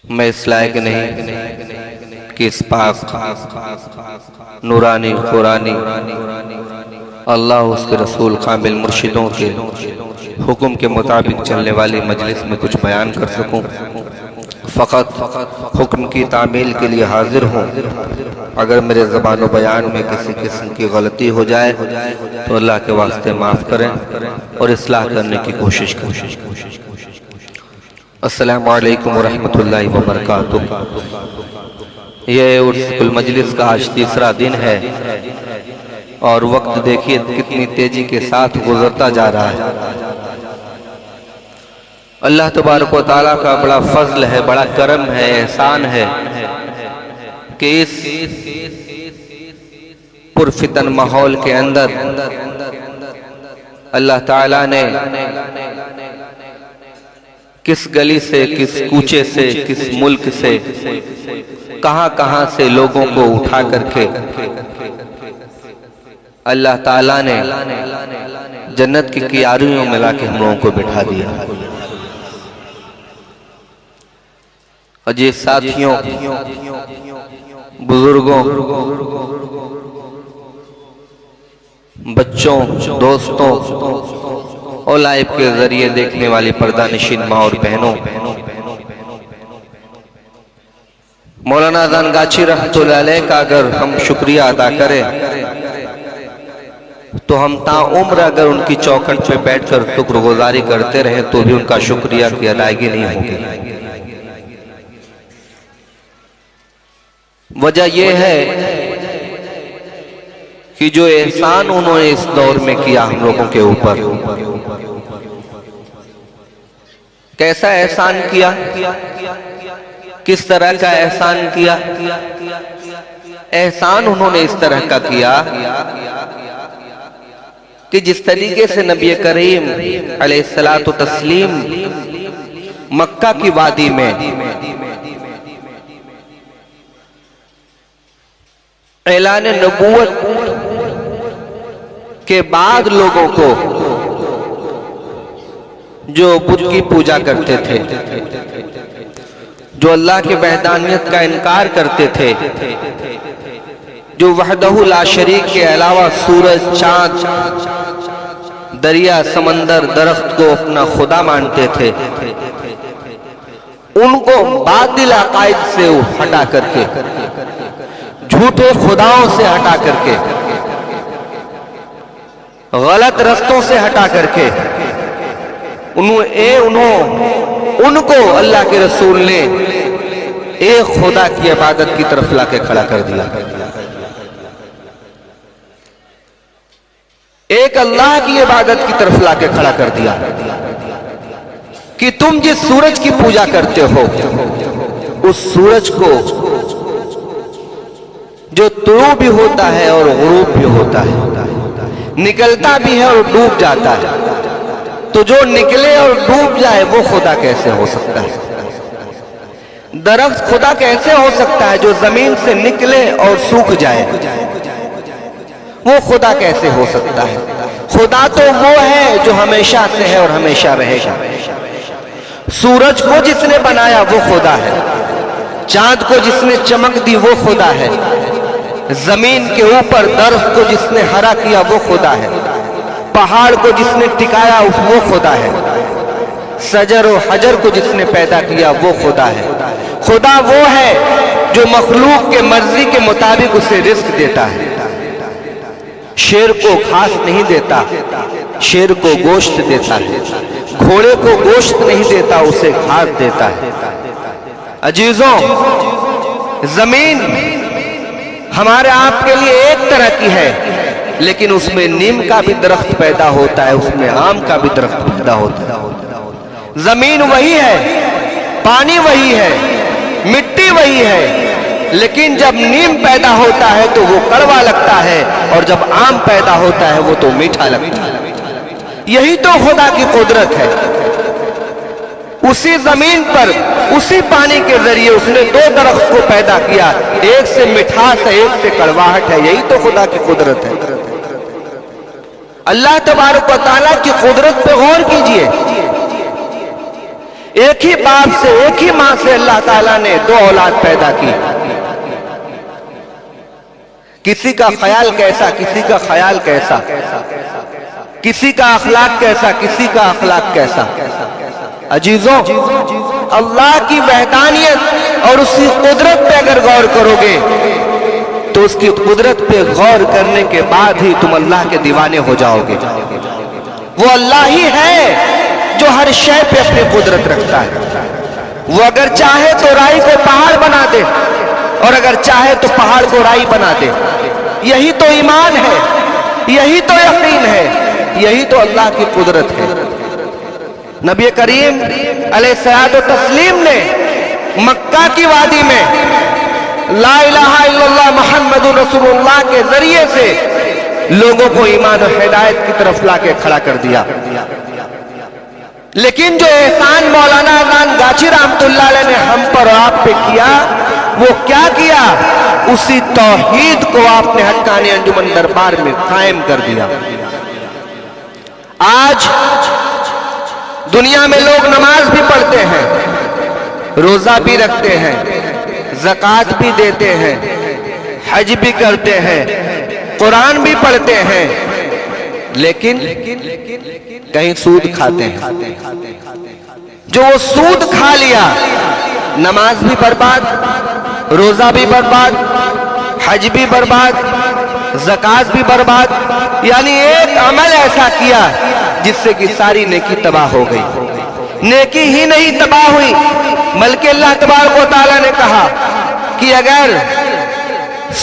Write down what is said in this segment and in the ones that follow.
میں اس لائق نہیں کہ اس پاک نورانی قرآنی اللہ اس کے رسول قابل مرشدوں کے حکم کے مطابق چلنے والی مجلس میں کچھ بیان کر سکوں۔ فقط حکم کی تعمیل کے لیے حاضر ہوں۔ اگر میرے زبان و بیان میں کسی قسم کی غلطی ہو جائے تو اللہ کے واسطے معاف کریں اور اصلاح کرنے کی کوشش کریں۔ السلام علیکم ورحمۃ اللہ وبرکاتہ۔ یہ عرس المجلس کا آج تیسرا دن ہے اور وقت دیکھیے کتنی تیزی کے ساتھ گزرتا جا رہا ہے۔ اللہ تبارک و تعالیٰ کا بڑا فضل ہے، بڑا کرم ہے، احسان ہے کہ اس پرفتن ماحول کے اندر اللہ تعالیٰ نے کس گلی سے، کس کوچے سے، کس ملک سے، کہاں کہاں سے لوگوں کو اٹھا کر کے اللہ تعالیٰ نے جنت کی کیاریوں میں لا کے ہم لوگوں کو بٹھا دیا۔ عزیز ساتھیوں، بزرگوں، بچوں، دوستوں اور لائیو کے ذریعے دیکھنے والی پردہ نشین ماں اور بہنوں، مولانا زنگاچی رحمۃ اللہ علیہ کا اگر ہم شکریہ ادا کریں تو ہم تا عمر اگر ان کی چوکھٹ پہ بیٹھ کر شکر گزاری کرتے رہیں تو بھی ان کا شکریہ کی ادائیگی نہیں ہوگی۔ وجہ یہ ہے کہ جو احسان انہوں نے اس دور میں کیا ہم لوگوں کے اوپر، کیسا احسان کیا، کس طرح کا احسان کیا؟ احسان انہوں نے اس طرح کا کیا کہ جس طریقے سے نبی کریم علیہ الصلوۃ والتسلیم مکہ کی وادی میں اعلان نبوت کے بعد لوگوں کو جو بت کی پوجا کرتے تھے، جو اللہ کی وحدانیت کا انکار کرتے تھے، جو وحدہ لا شریک کے علاوہ سورج، چاند، دریا، سمندر، درخت کو اپنا خدا مانتے تھے، ان کو باطل عقائد سے ہٹا کر کے، جھوٹے خداؤں سے ہٹا کر کے، غلط رستوں سے ہٹا کر کے ان کو اللہ کے رسول نے ایک خدا کی عبادت کی طرف لا کے کھڑا کر دیا۔ ایک اللہ کی عبادت کی طرف لا کے کھڑا کر دیا کہ تم جس سورج کی پوجا کرتے ہو اس سورج کو جو طلوع بھی ہوتا ہے اور غروب بھی ہوتا ہے، نکلتا بھی ہے اور ڈوب جاتا ہے، تو جو نکلے اور ڈوب جائے وہ خدا کیسے ہو سکتا ہے؟ درخت خدا کیسے ہو سکتا ہے جو زمین سے نکلے اور سوکھ جائے؟ وہ خدا کیسے ہو سکتا ہے؟ خدا تو وہ ہے جو ہمیشہ سے ہے اور ہمیشہ رہے گا۔ سورج کو جس نے بنایا وہ خدا ہے، چاند کو جس نے چمک دی وہ خدا ہے، زمین کے اوپر درخت کو جس نے ہرا کیا وہ خدا ہے، پہاڑ کو جس نے ٹکایا وہ خدا ہے، شجر و حجر کو جس نے پیدا کیا وہ خدا ہے۔ خدا وہ ہے جو مخلوق کے مرضی کے مطابق اسے رزق دیتا ہے۔ شیر کو گھاس نہیں دیتا، شیر کو گوشت دیتا ہے، گھوڑے کو گوشت نہیں دیتا، اسے گھاس دیتا ہے۔ عزیزوں، زمین ہمارے آپ کے لیے ایک طرح کی ہے، لیکن اس میں نیم کا بھی درخت پیدا ہوتا ہے، اس میں آم کا بھی درخت پیدا ہوتا ہے۔ زمین وہی ہے، پانی وہی ہے، مٹی وہی ہے، لیکن جب نیم پیدا ہوتا ہے تو وہ کڑوا لگتا ہے، اور جب آم پیدا ہوتا ہے وہ تو میٹھا لگتا ہے۔ یہی تو خدا کی قدرت ہے۔ اسی زمین پر اسی پانی کے ذریعے اس نے دو درخت کو پیدا کیا، ایک سے مٹھاس ہے، ایک سے کڑواہٹ ہے۔ یہی تو خدا کی قدرت ہے۔ اللہ تبارک و تعالیٰ کی قدرت پہ غور کیجئے۔ ایک ہی باپ سے ایک ہی ماں سے اللہ تعالیٰ نے 2 اولاد پیدا کی. کسی کا خیال کیسا، کسی کا خیال کیسا، کسی کا اخلاق کیسا، کسی کا اخلاق کیسا. عزیزوں، اللہ کی وحدانیت اور اس کی قدرت پہ اگر غور کرو گے تو اس کی قدرت پہ غور کرنے کے بعد ہی تم اللہ کے دیوانے ہو جاؤ گے. وہ اللہ ہی ہے جو ہر شے پہ اپنی قدرت رکھتا ہے. وہ اگر چاہے تو رائی کو پہاڑ بنا دے اور اگر چاہے تو پہاڑ کو رائی بنا دے. یہی تو ایمان ہے، یہی تو یقین ہے، یہی تو اللہ کی قدرت ہے. نبی کریم علیہ الصلوۃ والتسلیم نے مکہ کی وادی میں لا الہ الا اللہ محمد رسول اللہ کے ذریعے سے لوگوں کو ایمان و ہدایت کی طرف لا کے کھڑا کر دیا. لیکن جو احسان مولانا اذان گاچی رحمت اللہ علیہ نے ہم پر اور آپ پہ کیا، وہ کیا کیا؟ اسی توحید کو آپ نے حقانی انجمن دربار میں قائم کر دیا. آج دنیا میں لوگ نماز بھی پڑھتے ہیں، روزہ بھی رکھتے ہیں، زکوٰۃ بھی دیتے ہیں، حج بھی کرتے ہیں، قرآن بھی پڑھتے ہیں، لیکن کہیں سود کھاتے ہیں. جو وہ سود کھا لیا، نماز بھی برباد، روزہ بھی برباد، حج بھی برباد، زکوٰۃ بھی برباد. یعنی ایک عمل ایسا کیا جس سے کہ ساری نیکی تباہ ہو گئی. نیکی ہی نہیں تباہ ہوئی بلکہ اللہ تبارک و تعالیٰ نے کہا کہ اگر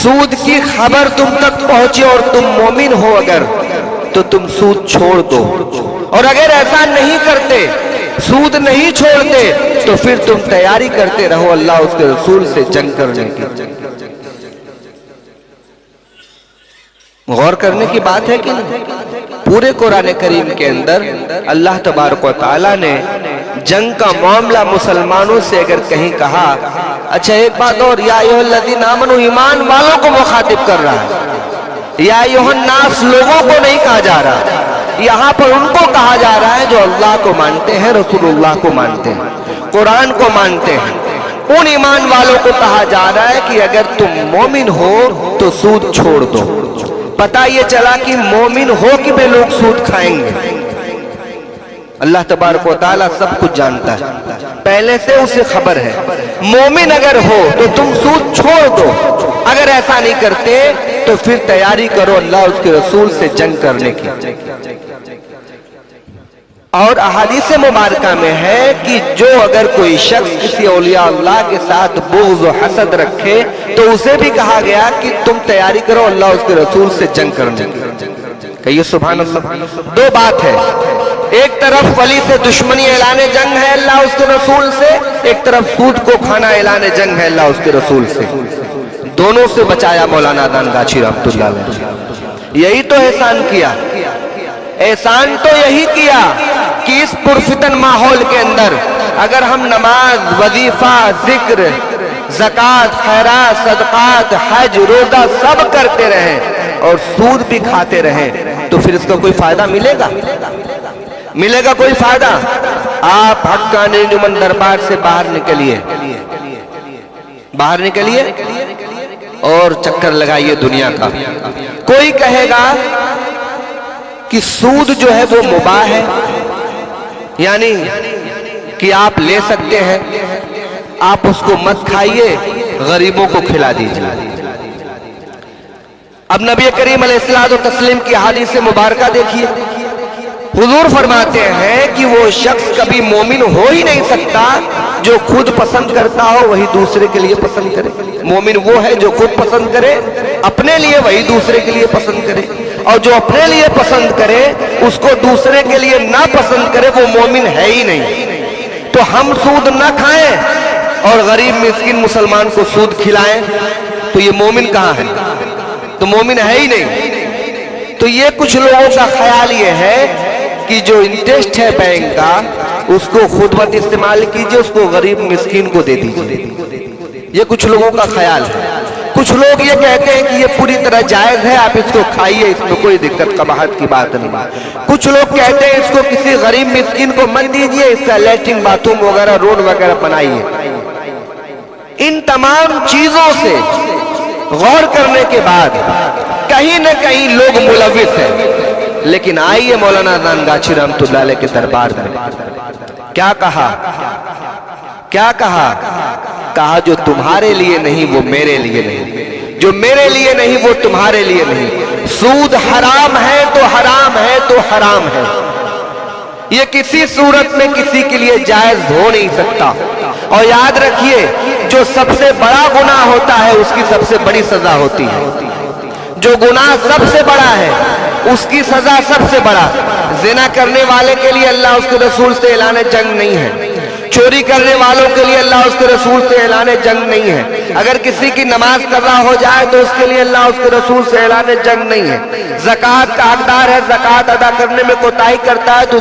سود کی خبر تم تک پہنچے اور تم مومن ہو اگر تو تم سود چھوڑ دو، اور اگر ایسا نہیں کرتے، سود نہیں چھوڑتے، تو پھر تم تیاری کرتے رہو اللہ اس کے رسول سے جنگ کرنے کی. غور کرنے کی بات ہے کہ نہیں؟ پورے قرآن کریم کے اندر اللہ تبارک و تعالیٰ نے جنگ کا معاملہ مسلمانوں سے اگر کہیں کہا. اچھا ایک بات اور، یا ایھا الذین آمنوا، ایمان والوں کو مخاطب کر رہا ہے. یا ایھا الناس لوگوں کو نہیں کہا جا رہا، یہاں پر ان کو کہا جا رہا ہے جو اللہ کو مانتے ہیں، رسول اللہ کو مانتے ہیں، قرآن کو مانتے ہیں. ان ایمان والوں کو کہا جا رہا ہے کہ اگر تم مومن ہو تو سود چھوڑ دو. پتہ یہ چلا کہ مومن ہو کہ بے لوگ سود کھائیں گے. اللہ تبارک و تعالیٰ سب کچھ جانتا ہے، پہلے سے اسے خبر ہے. مومن اگر ہو تو تم سود چھوڑ دو، اگر ایسا نہیں کرتے تو پھر تیاری کرو اللہ اس کے رسول سے جنگ کرنے کی. اور احادیث مبارکہ میں ہے کہ جو اگر کوئی شخص کسی اولیاء اللہ کے ساتھ بغض و حسد رکھے تو اسے بھی کہا گیا کہ تم تیاری کرو اللہ اس کے رسول سے جنگ کرنے کی. کہیے سبحان اللہ. 2 بات ہے، ایک طرف ولی سے دشمنی اعلان جنگ ہے اللہ اس کے رسول سے، ایک طرف سود کو کھانا اعلان جنگ ہے اللہ اس کے رسول سے. دونوں سے بچایا مولانا اذان گاچی رحمت اللہ علیہ. یہی تو احسان کیا. احسان تو یہی کیا کہ اس پرفتن ماحول کے اندر اگر ہم نماز، وظیفہ، ذکر، زکوٰۃ، خیرات، صدقات، حج، روزہ سب کرتے رہیں اور سود بھی کھاتے رہیں تو پھر اس کا کوئی فائدہ ملے گا؟ ملے گا کوئی فائدہ؟ آپ حقانی انجمن دربار سے باہر نکلیے، باہر نکلیے اور چکر لگائیے دنیا کا. کوئی کہے گا کہ سود جو ہے وہ مباح ہے، یعنی کہ آپ لے سکتے ہیں، آپ اس کو مت کھائیے، غریبوں کو کھلا دیجیے. اب نبی کریم علیہ الصلوۃ والتسلیم کی حدیث مبارکہ دیکھیے. حضور فرماتے ہیں کہ وہ شخص کبھی مومن ہو ہی نہیں سکتا جو خود پسند کرتا ہو وہی دوسرے کے لیے پسند کرے. مومن وہ ہے جو خود پسند کرے اپنے لیے، وہی دوسرے کے لیے پسند کرے. اور جو اپنے لیے پسند کرے اس کو دوسرے کے لیے نہ پسند کرے وہ مومن ہے ہی نہیں. تو ہم سود نہ کھائیں اور غریب مسکین مسلمان کو سود کھلائیں تو یہ مومن کہاں ہے؟ تو مومن ہے ہی نہیں. تو یہ کچھ لوگوں کا خیال یہ ہے کہ جو انٹرسٹ ہے بینک کا اس کو خود مت استعمال کیجئے، اس کو غریب مسکین کو دے دیجئے. یہ کچھ لوگوں کا خیال ہے. کچھ لوگ یہ کہتے ہیں کہ یہ پوری طرح جائز ہے، آپ اس کو کھائیے، اس میں کوئی دقت قباحت کی بات نہیں۔ کچھ لوگ کہتے ہیں اس کو کسی غریب مسکین کو مت دیجیے، اس کا لیٹرن باتھ روم وغیرہ روڈ وغیرہ بنائیے۔ ان تمام چیزوں سے غور کرنے کے بعد کہیں نہ کہیں لوگ ملوث ہیں، لیکن آئیے مولانا اذان گاچھی رحمۃ اللہ علیہ کے دربار میں کیا کہا؟ کیا کہا؟ کہا جو تمہارے لیے نہیں وہ میرے لیے نہیں، جو میرے لیے نہیں وہ تمہارے لیے نہیں۔ سود حرام ہے تو حرام ہے تو حرام ہے، یہ کسی صورت میں کسی کے لیے جائز ہو نہیں سکتا۔ اور یاد رکھیے جو سب سے بڑا گناہ ہوتا ہے اس کی سب سے بڑی سزا ہوتی ہے۔ جو گناہ سب سے بڑا ہے اس کی سزا سب سے بڑا۔ زنا کرنے والے کے لیے اللہ اس کے رسول سے اعلان جنگ نہیں ہے، چوری کرنے والوں کے لیے اللہ اس کے رسول سے اعلان جنگ نہیں ہے، اگر کسی کی نماز قضا ہو جائے تو اس کے لیے اللہ اس کے رسول سے اعلان جنگ نہیں ہے۔ زکوٰۃ کا حقدار ہے، زکوٰۃ ادا کرنے میں کوتاہی کرتا ہے تو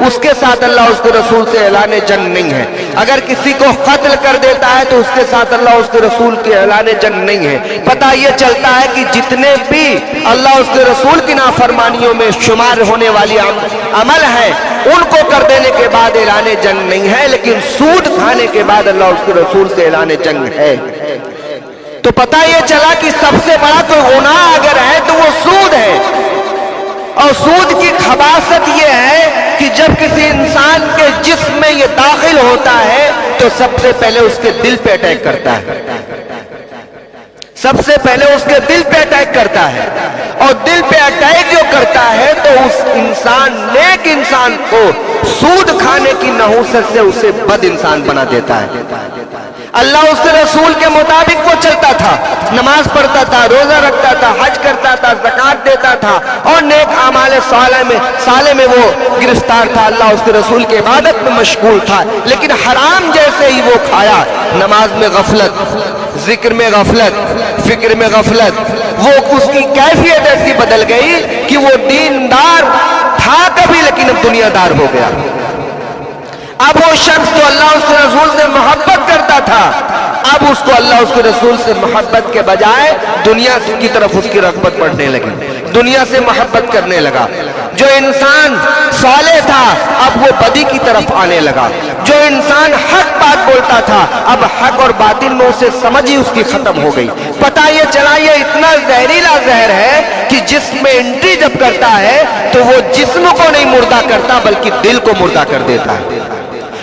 اس کے ساتھ اللہ اس کے رسول سے اعلان جنگ نہیں ہے۔ اگر کسی کو قتل کر دیتا ہے تو اس کے ساتھ اللہ اس کے رسول کے اعلان جنگ نہیں ہے۔ پتہ یہ چلتا ہے کہ جتنے بھی اللہ اس کے رسول کی نافرمانیوں میں شمار ہونے والی عمل ہے ان کو کر دینے کے بعد اعلان جنگ نہیں ہے، لیکن سود کھانے کے بعد اللہ اس کے رسول سے اعلان جنگ ہے۔ تو پتہ یہ چلا کہ سب سے بڑا کوئی گناہ اگر ہے تو وہ سود ہے، اور سود کی خباثت یہ ہے کہ جب کسی انسان کے جسم میں یہ داخل ہوتا ہے تو سب سے پہلے اس کے دل پہ اٹیک کرتا ہے، سب سے پہلے اس کے دل پہ اٹیک کرتا ہے، اور دل پہ اٹیک جو کرتا ہے تو اس انسان نیک انسان کو سود کھانے کی نحوست سے اسے بد انسان بنا دیتا ہے۔ اللہ اس کے رسول کے مطابق وہ چلتا تھا، نماز پڑھتا تھا، روزہ رکھتا تھا، حج کرتا تھا، زکوٰۃ دیتا تھا، اور نیک اعمال صالح میں وہ گرفتار تھا، اللہ اس کے رسول کی عبادت میں مشغول تھا، لیکن حرام جیسے ہی وہ کھایا، نماز میں غفلت، ذکر میں غفلت، فکر میں غفلت، وہ اس کی کیفیت ایسی بدل گئی کہ وہ دیندار تھا کبھی لیکن اب دنیا دار ہو گیا۔ اب وہ شخص جو اللہ اس کے رسول سے محبت کرتا تھا، اب اس کو اللہ اس کے رسول سے محبت کے بجائے دنیا کی طرف اس کی رغبت بڑھنے لگی، دنیا سے محبت کرنے لگا۔ جو انسان صالح تھا اب وہ بدی کی طرف آنے لگا، جو انسان حق بات بولتا تھا اب حق اور باطل میں اسے سمجھ ہی اس کی ختم ہو گئی۔ پتہ یہ چلا یہ اتنا زہریلا زہر ہے کہ جسم میں انٹری جب کرتا ہے تو وہ جسم کو نہیں مردہ کرتا بلکہ دل کو مردہ کر دیتا ہے۔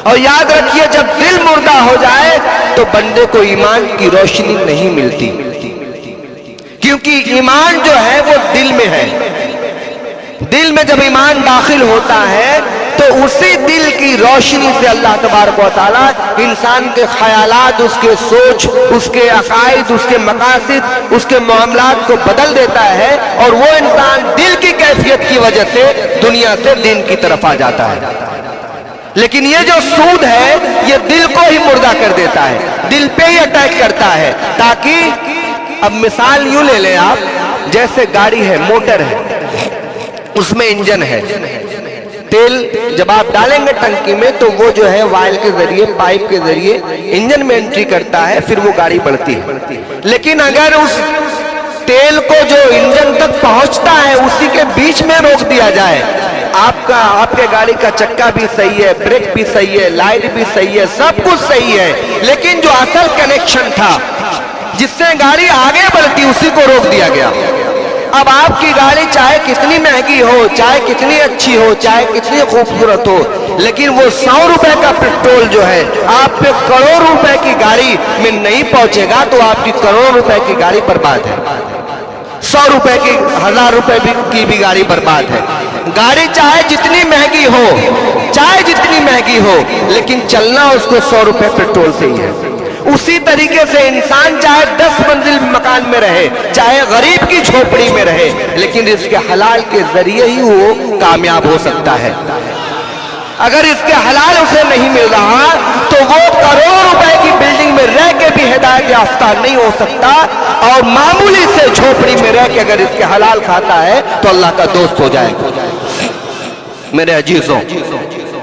اور یاد رکھیے جب دل مردہ ہو جائے تو بندے کو ایمان کی روشنی نہیں ملتی، کیونکہ ایمان جو ہے وہ دل میں ہے۔ دل میں جب ایمان داخل ہوتا ہے تو اسی دل کی روشنی سے اللہ تبارک و تعالیٰ انسان کے خیالات، اس کے سوچ، اس کے عقائد، اس کے مقاصد، اس کے معاملات کو بدل دیتا ہے، اور وہ انسان دل کی کیفیت کی وجہ سے دنیا سے دین کی طرف آ جاتا ہے۔ لیکن یہ جو سود ہے یہ دل کو ہی مردہ کر دیتا ہے، دل پہ ہی اٹیک کرتا ہے، تاکہ اب مثال یوں لے لیں آپ، جیسے گاڑی ہے، موٹر ہے، اس میں انجن ہے، تیل جب آپ ڈالیں گے ٹنکی میں تو وہ جو ہے وائل کے ذریعے، پائپ کے ذریعے انجن میں انٹری کرتا ہے، پھر وہ گاڑی بڑھتی ہے۔ لیکن اگر اس تیل کو جو انجن تک پہنچتا ہے اسی کے بیچ میں روک دیا جائے، آپ کے گاڑی کا چکا بھی صحیح ہے، بریک بھی صحیح ہے، لائٹ بھی صحیح ہے، سب کچھ صحیح ہے، لیکن جو اصل کنیکشن تھا جس سے گاڑی آگے بڑھتی اسی کو روک دیا گیا۔ اب آپ کی گاڑی چاہے کتنی مہنگی ہو، چاہے کتنی اچھی ہو، چاہے کتنی خوبصورت ہو، لیکن وہ 100 روپے کا پیٹرول جو ہے آپ پہ کروڑ روپے کی گاڑی میں نہیں پہنچے گا تو آپ کی کروڑ روپے کی گاڑی برباد ہے، 100 روپے کی، 1000 روپے کی بھی گاڑی برباد ہے۔ گاڑی چاہے جتنی مہنگی ہو، چاہے جتنی مہنگی ہو، لیکن چلنا اس کو 100 روپے پیٹرول سے ہی ہے۔ اسی طریقے سے انسان چاہے 10 منزل مکان میں رہے، چاہے غریب کی جھوپڑی میں رہے، لیکن رزق حلال کے ذریعے ہی وہ کامیاب ہو سکتا ہے۔ اگر اس کے حلال اسے نہیں مل رہا تو وہ کروڑ روپے کی بلڈنگ میں رہ کے بھی ہدایت یافتہ نہیں ہو سکتا، اور معمولی سے جھوپڑی میں رہ کے اگر اس کے حلال کھاتا ہے تو اللہ کا دوست ہو جائے گا۔ میرے عزیزوں،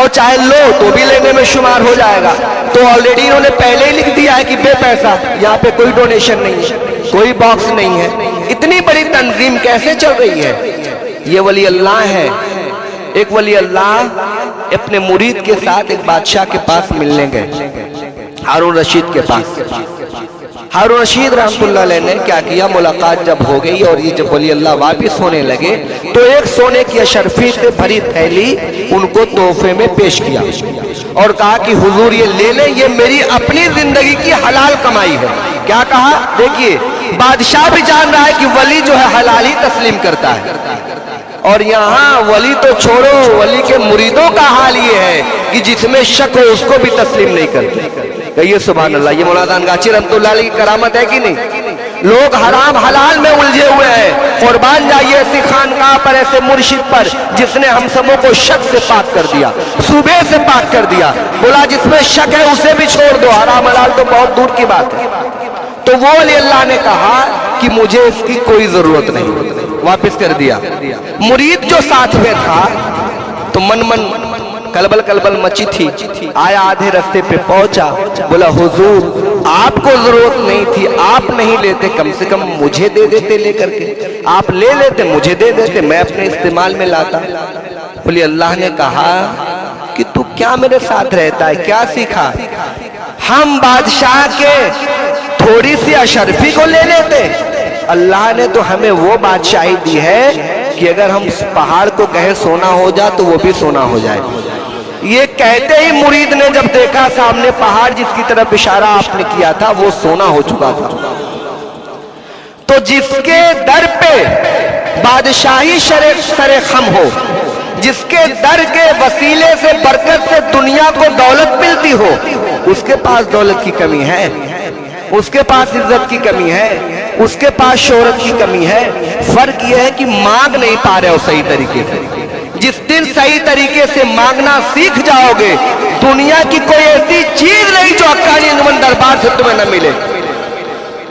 اور چاہے لو تو بھی لینے میں شمار ہو جائے گا. تو آلریڈی انہوں نے پہلے ہی لکھ دیا ہے کہ بے پیسہ, یہاں پہ کوئی ڈونیشن نہیں ہے, کوئی باکس نہیں ہے. اتنی بڑی تنظیم کیسے چل رہی ہے؟ یہ ولی اللہ ہے. ایک ولی اللہ اپنے مرید کے ساتھ ایک بادشاہ کے پاس ملنے گئے, ہارون رشید کے پاس. ہارون رشید رحمۃ اللہ علیہ نے کیا کیا, ملاقات جب ہو گئی اور یہ جب ولی اللہ واپس ہونے لگے تو ایک سونے کی اشرفی سے بھری تھیلی ان کو تحفے میں پیش کیا اور کہا کہ حضور یہ لے لیں, یہ میری اپنی زندگی کی حلال کمائی ہے. کیا کہا؟ دیکھیے بادشاہ بھی جان رہا ہے کہ ولی جو ہے حلال ہی تسلیم کرتا ہے, اور یہاں ولی تو چھوڑو, ولی کے مریدوں کا حال یہ ہے کہ جس میں شک ہو اس کو بھی تسلیم نہیں کرتے. کہیے سبحان اللہ. یہ مولانا گاچی رحمۃ اللہ علیہ کی کرامت ہے کہ نہیں؟ لوگ حرام حلال میں الجھے ہوئے ہیں. قربان جائیے ایسی خانقاہ پر, ایسے مرشد پر جس نے ہم سبوں کو شک سے پاک کر دیا, صوبے سے پاک کر دیا. بولا جس میں شک ہے اسے بھی چھوڑ دو, حرام حلال تو بہت دور کی بات ہے. تو وہ علی اللہ نے کہا کہ مجھے اس کی کوئی ضرورت نہیں, واپس کر دیا. مرید جو ساتھ میں تھا تو من کلبل کلبل مچی تھی. آیا آدھے رستے پہ پہنچا, بولا حضور آپ کو ضرورت نہیں تھی, آپ نہیں لیتے, کم سے کم مجھے دے دیتے لے کر کے. آپ لے لیتے, مجھے دے دیتے, میں اپنے استعمال میں لاتا. بولی اللہ نے کہا کہ تو کیا میرے ساتھ رہتا ہے, کیا سیکھا؟ ہم بادشاہ کے تھوڑی سی اشرفی کو لے لیتے. اللہ نے تو ہمیں وہ بادشاہی دی ہے کہ اگر ہم پہاڑ کو کہیں سونا ہو جائے تو وہ بھی سونا ہو جائے. یہ کہتے ہی مرید نے جب دیکھا سامنے پہاڑ جس کی طرف اشارہ آپ نے کیا تھا وہ سونا ہو چکا تھا. تو جس کے در پہ بادشاہی سر خم ہو, جس کے در کے وسیلے سے برکت سے دنیا کو دولت ملتی ہو, اس کے پاس دولت کی کمی ہے, اس کے پاس عزت کی کمی ہے, اس کے پاس شہرت کی کمی ہے. فرق یہ ہے کہ مانگ نہیں پا رہے ہو صحیح طریقے سے. جس دن صحیح طریقے سے مانگنا سیکھ جاؤ گے, دنیا کی کوئی ایسی چیز نہیں جو حقانی انجمن دربار سے تمہیں نہ ملے.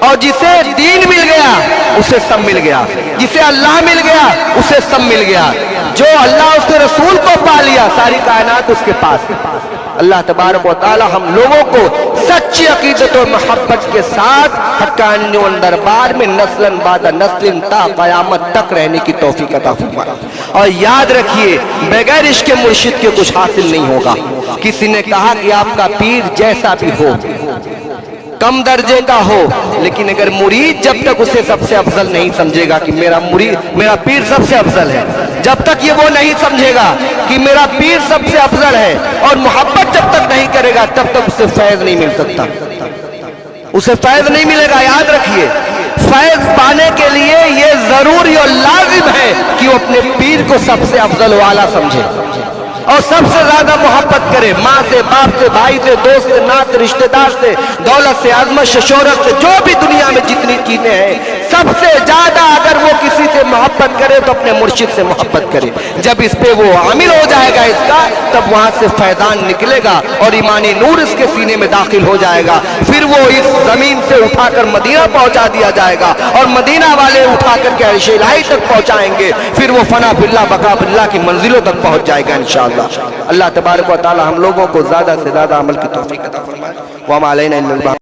اور جسے دین مل گیا اسے سب مل گیا, جسے اللہ مل گیا اسے سب مل گیا. جو اللہ اس کے رسول کو پا لیا ساری کائنات اس کے پاس ہے. اللہ تبارک و تعالی ہم لوگوں کو سچی عقیدت و محبت کے ساتھ حقانی دربار میں نسلاً بعد نسل تا قیامت تک رہنے کی توفیق عطا فرمائے. اور یاد رکھیے بغیر عشق مرشد کے کچھ حاصل نہیں ہوگا. کسی نے کہا کہ آپ کا پیر جیسا بھی ہو, کم درجے کا ہو, لیکن اگر مرید جب تک اسے سب سے افضل نہیں سمجھے گا کہ میرا پیر سب سے افضل ہے, جب تک یہ وہ نہیں سمجھے گا کہ میرا پیر سب سے افضل ہے, اور محبت جب تک نہیں کرے گا تب تک اسے فیض نہیں مل سکتا, اسے فیض نہیں ملے گا. یاد رکھیے فیض پانے کے لیے یہ ضروری اور لازم ہے کہ وہ اپنے پیر کو سب سے افضل والا سمجھے اور سب سے زیادہ محبت کرے. ماں سے, باپ سے, بھائی سے, دوست سے, نات رشتہ دار سے, دولت سے, عظمت سے, شہرت سے, جو بھی دنیا میں جتنی چیزیں ہیں سب سے زیادہ اگر وہ کسی سے محبت کرے تو اپنے مرشد سے محبت کرے. جب اس پہ وہ عامل ہو جائے گا اس کا, تب وہاں سے فیضان نکلے گا اور ایمانی نور اس کے سینے میں داخل ہو جائے گا. پھر وہ اس زمین سے اٹھا کر مدینہ پہنچا دیا جائے گا اور مدینہ والے اٹھا کر کے عرش الہی تک پہنچائیں گے. پھر وہ فنا باللہ بقا باللہ کی منزلوں تک پہنچ جائے گا انشاءاللہ. اللہ تبارک و تعالی ہم لوگوں کو زیادہ سے زیادہ عمل کی توفیق عطا فرمائے. وما علینا الا البلاغ.